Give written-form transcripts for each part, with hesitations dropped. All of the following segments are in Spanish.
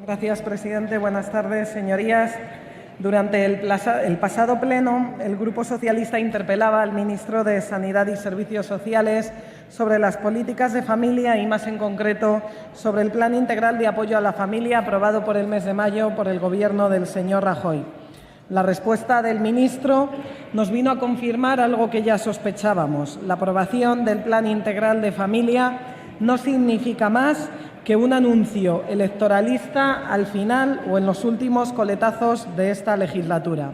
Gracias, presidente. Buenas tardes, señorías. Durante el pasado pleno, el Grupo Socialista interpelaba al ministro de Sanidad y Servicios Sociales sobre las políticas de familia y, más en concreto, sobre el Plan Integral de Apoyo a la Familia aprobado por el mes de mayo por el Gobierno del señor Rajoy. La respuesta del ministro nos vino a confirmar algo que ya sospechábamos. La aprobación del Plan Integral de Familia no significa más que un anuncio electoralista al final o en los últimos coletazos de esta legislatura.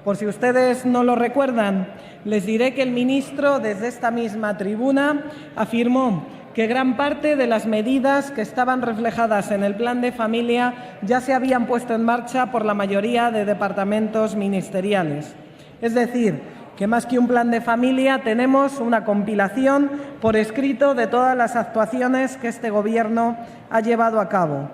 Por si ustedes no lo recuerdan, les diré que el ministro, desde esta misma tribuna, afirmó que gran parte de las medidas que estaban reflejadas en el Plan de Familia ya se habían puesto en marcha por la mayoría de departamentos ministeriales. Es decir, que más que un plan de familia tenemos una compilación por escrito de todas las actuaciones que este Gobierno ha llevado a cabo.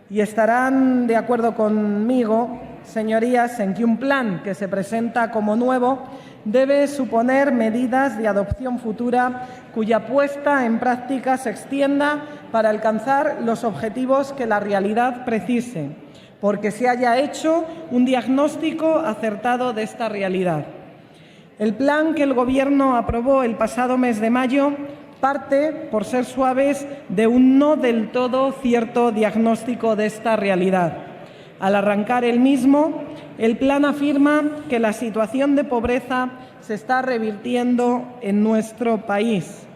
Y estarán de acuerdo conmigo, señorías, en que un plan que se presenta como nuevo debe suponer medidas de adopción futura cuya puesta en práctica se extienda para alcanzar los objetivos que la realidad precise, porque se haya hecho un diagnóstico acertado de esta realidad. El plan que el Gobierno aprobó el pasado mes de mayo parte, por ser suaves, de un no del todo cierto diagnóstico de esta realidad. Al arrancar el mismo, el plan afirma que la situación de pobreza se está revirtiendo en nuestro país.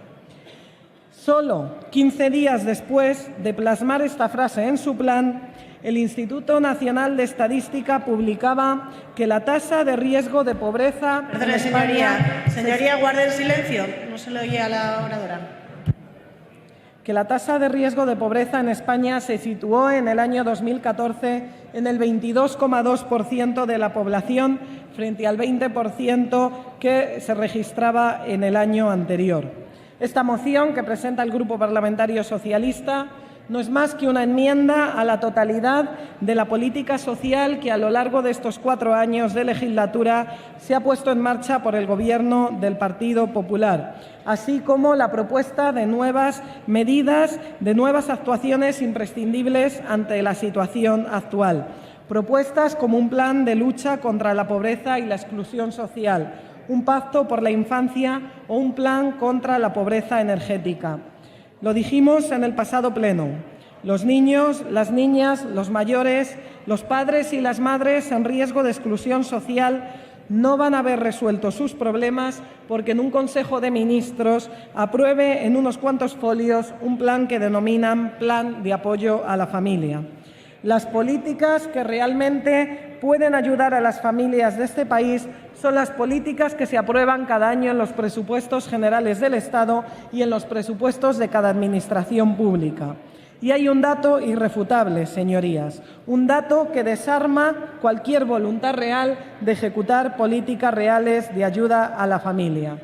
Solo 15 días después de plasmar esta frase en su plan, el Instituto Nacional de Estadística publicaba que la tasa de riesgo de pobreza... Perdone, señoría, guarde el silencio. No se le oye a la oradora. Que la tasa de riesgo de pobreza en España se situó en el año 2014 en el 22,2% de la población frente al 20% que se registraba en el año anterior. Esta moción que presenta el Grupo Parlamentario Socialista no es más que una enmienda a la totalidad de la política social que a lo largo de estos 4 años de legislatura se ha puesto en marcha por el Gobierno del Partido Popular, así como la propuesta de nuevas medidas, de nuevas actuaciones imprescindibles ante la situación actual. Propuestas como un plan de lucha contra la pobreza y la exclusión social, un pacto por la infancia o un plan contra la pobreza energética. Lo dijimos en el pasado pleno. Los niños, las niñas, los mayores, los padres y las madres en riesgo de exclusión social no van a ver resueltos sus problemas porque en un Consejo de Ministros apruebe en unos cuantos folios un plan que denominan Plan de Apoyo a la Familia. Las políticas que realmente pueden ayudar a las familias de este país son las políticas que se aprueban cada año en los presupuestos generales del Estado y en los presupuestos de cada administración pública. Y hay un dato irrefutable, señorías, un dato que desarma cualquier voluntad real de ejecutar políticas reales de ayuda a la familia.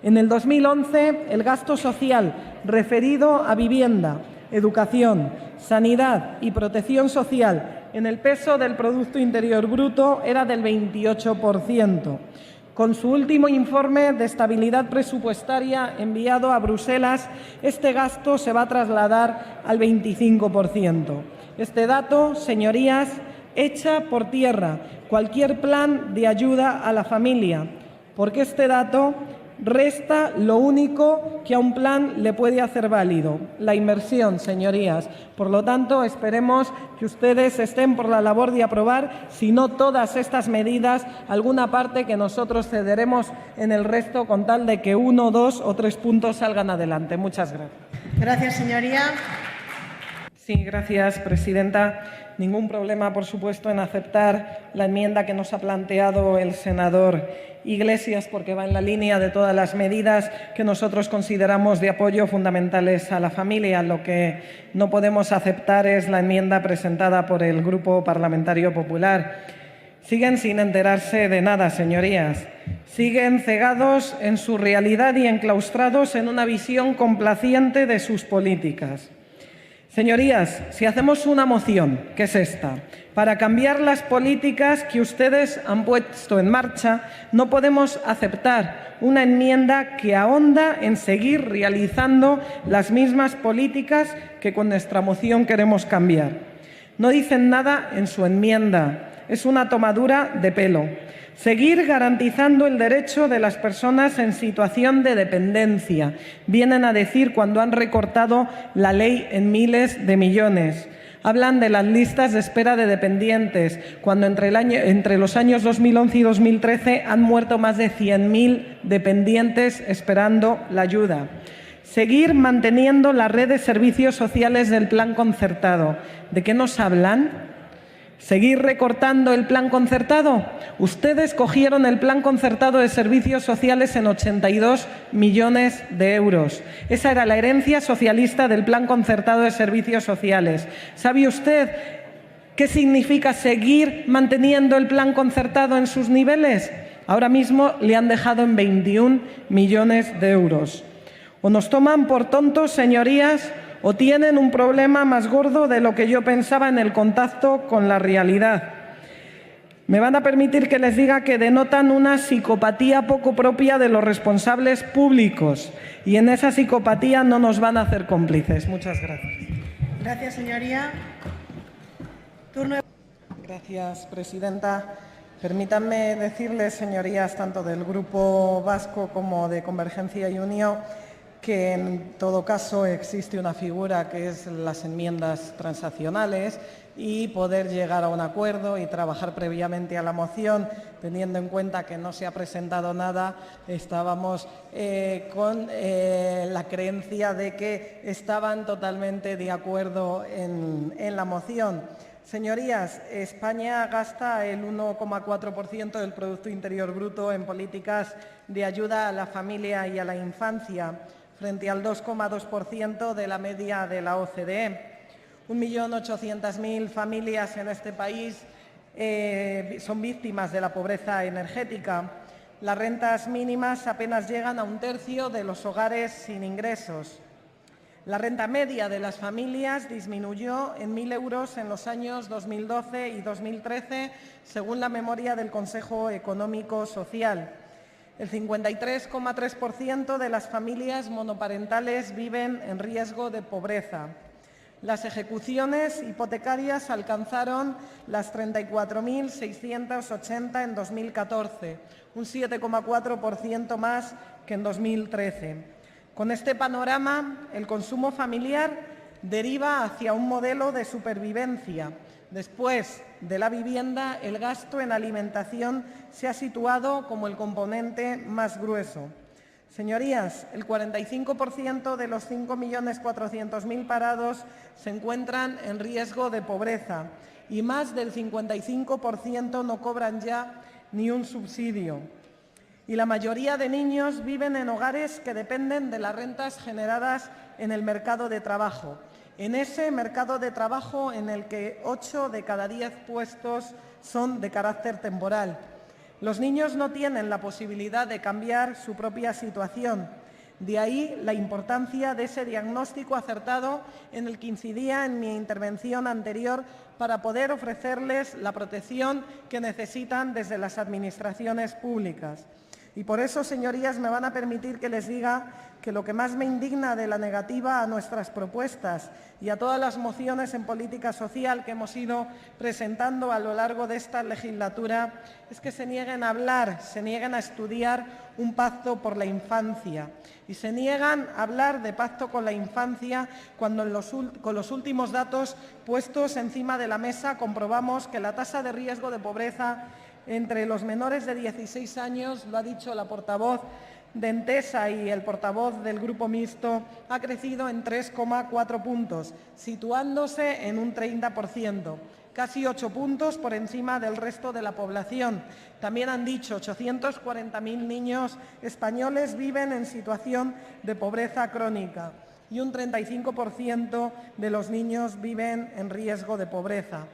En el 2011, el gasto social referido a vivienda, educación, sanidad y protección social en el peso del Producto Interior Bruto era del 28%. Con su último informe de estabilidad presupuestaria enviado a Bruselas, este gasto se va a trasladar al 25%. Este dato, señorías, echa por tierra cualquier plan de ayuda a la familia, porque este dato resta lo único que a un plan le puede hacer válido, la inversión, señorías. Por lo tanto, esperemos que ustedes estén por la labor de aprobar, si no todas estas medidas, alguna parte que nosotros cederemos en el resto con tal de que 1, 2 o 3 puntos salgan adelante. Muchas gracias. Gracias, señoría. Sí, gracias, presidenta. Ningún problema, por supuesto, en aceptar la enmienda que nos ha planteado el senador Iglesias, porque va en la línea de todas las medidas que nosotros consideramos de apoyo fundamentales a la familia. Lo que no podemos aceptar es la enmienda presentada por el Grupo Parlamentario Popular. Siguen sin enterarse de nada, señorías. Siguen cegados en su realidad y enclaustrados en una visión complaciente de sus políticas. Señorías, si hacemos una moción, que es esta, para cambiar las políticas que ustedes han puesto en marcha, no podemos aceptar una enmienda que ahonda en seguir realizando las mismas políticas que con nuestra moción queremos cambiar. No dicen nada en su enmienda. Es una tomadura de pelo. Seguir garantizando el derecho de las personas en situación de dependencia, vienen a decir cuando han recortado la ley en miles de millones. Hablan de las listas de espera de dependientes, cuando entre los años 2011 y 2013 han muerto más de 100.000 dependientes esperando la ayuda. Seguir manteniendo la red de servicios sociales del plan concertado. ¿De qué nos hablan? ¿Seguir recortando el plan concertado? Ustedes cogieron el plan concertado de servicios sociales en 82 millones de euros. Esa era la herencia socialista del plan concertado de servicios sociales. ¿Sabe usted qué significa seguir manteniendo el plan concertado en sus niveles? Ahora mismo le han dejado en 21 millones de euros. O nos toman por tontos, señorías, o tienen un problema más gordo de lo que yo pensaba en el contacto con la realidad. Me van a permitir que les diga que denotan una psicopatía poco propia de los responsables públicos y en esa psicopatía no nos van a hacer cómplices. Muchas gracias. Gracias, señoría. Turno. Gracias, presidenta. Permítanme decirles, señorías, tanto del Grupo Vasco como de Convergencia y Unió, que en todo caso existe una figura que es las enmiendas transaccionales y poder llegar a un acuerdo y trabajar previamente a la moción, teniendo en cuenta que no se ha presentado nada, estábamos con la creencia de que estaban totalmente de acuerdo en la moción. Señorías, España gasta el 1,4% del Producto Interior Bruto en políticas de ayuda a la familia y a la infancia, frente al 2,2% de la media de la OCDE. 1.800.000 familias en este país son víctimas de la pobreza energética. Las rentas mínimas apenas llegan a 1/3 de los hogares sin ingresos. La renta media de las familias disminuyó en 1.000 euros en los años 2012 y 2013, según la memoria del Consejo Económico Social. El 53,3% de las familias monoparentales viven en riesgo de pobreza. Las ejecuciones hipotecarias alcanzaron las 34.680 en 2014, un 7,4% más que en 2013. Con este panorama, el consumo familiar deriva hacia un modelo de supervivencia. Después de la vivienda, el gasto en alimentación se ha situado como el componente más grueso. Señorías, el 45% de los 5.400.000 parados se encuentran en riesgo de pobreza y más del 55% no cobran ya ni un subsidio. Y la mayoría de niños viven en hogares que dependen de las rentas generadas en el mercado de trabajo. En ese mercado de trabajo en el que 8 de cada 10 puestos son de carácter temporal. Los niños no tienen la posibilidad de cambiar su propia situación. De ahí la importancia de ese diagnóstico acertado en el que incidía en mi intervención anterior para poder ofrecerles la protección que necesitan desde las administraciones públicas. Y por eso, señorías, me van a permitir que les diga que lo que más me indigna de la negativa a nuestras propuestas y a todas las mociones en política social que hemos ido presentando a lo largo de esta legislatura es que se nieguen a hablar, se nieguen a estudiar un pacto por la infancia y se niegan a hablar de pacto con la infancia cuando con los últimos datos puestos encima de la mesa comprobamos que la tasa de riesgo de pobreza entre los menores de 16 años, lo ha dicho la portavoz de Entesa y el portavoz del Grupo Mixto, ha crecido en 3,4 puntos, situándose en un 30%, casi 8 puntos por encima del resto de la población. También han dicho 840.000 niños españoles viven en situación de pobreza crónica y un 35% de los niños viven en riesgo de pobreza.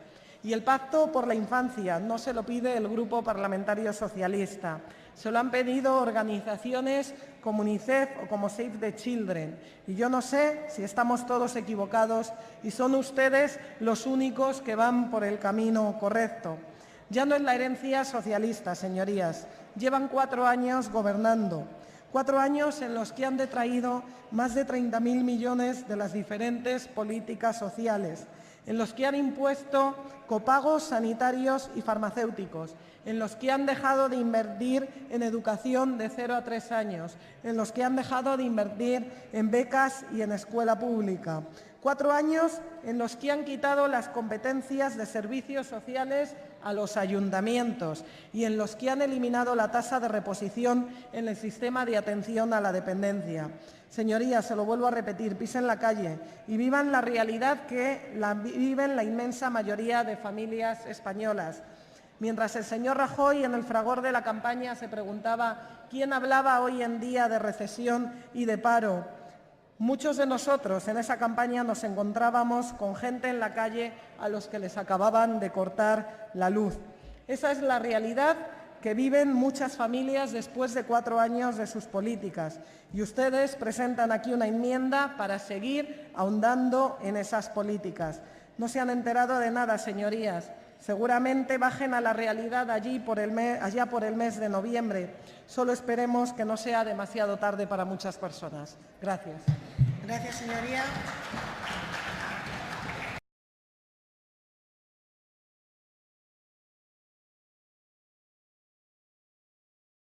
Y el pacto por la infancia no se lo pide el Grupo Parlamentario Socialista, se lo han pedido organizaciones como UNICEF o como Save the Children. Y yo no sé si estamos todos equivocados y son ustedes los únicos que van por el camino correcto. Ya no es la herencia socialista, señorías. Llevan 4 años gobernando, 4 años en los que han detraído más de 30.000 millones de las diferentes políticas sociales, en los que han impuesto copagos sanitarios y farmacéuticos, en los que han dejado de invertir en educación de 0 a 3 años, en los que han dejado de invertir en becas y en escuela pública. 4 años en los que han quitado las competencias de servicios sociales a los ayuntamientos y en los que han eliminado la tasa de reposición en el sistema de atención a la dependencia. Señorías, se lo vuelvo a repetir, pisen la calle y vivan la realidad que viven la inmensa mayoría de familias españolas. Mientras el señor Rajoy, en el fragor de la campaña, se preguntaba quién hablaba hoy en día de recesión y de paro, muchos de nosotros en esa campaña nos encontrábamos con gente en la calle a los que les acababan de cortar la luz. Esa es la realidad que viven muchas familias después de 4 años de sus políticas. Y ustedes presentan aquí una enmienda para seguir ahondando en esas políticas. No se han enterado de nada, señorías. Seguramente bajen a la realidad allá por el mes de noviembre. Solo esperemos que no sea demasiado tarde para muchas personas. Gracias. Gracias, señoría.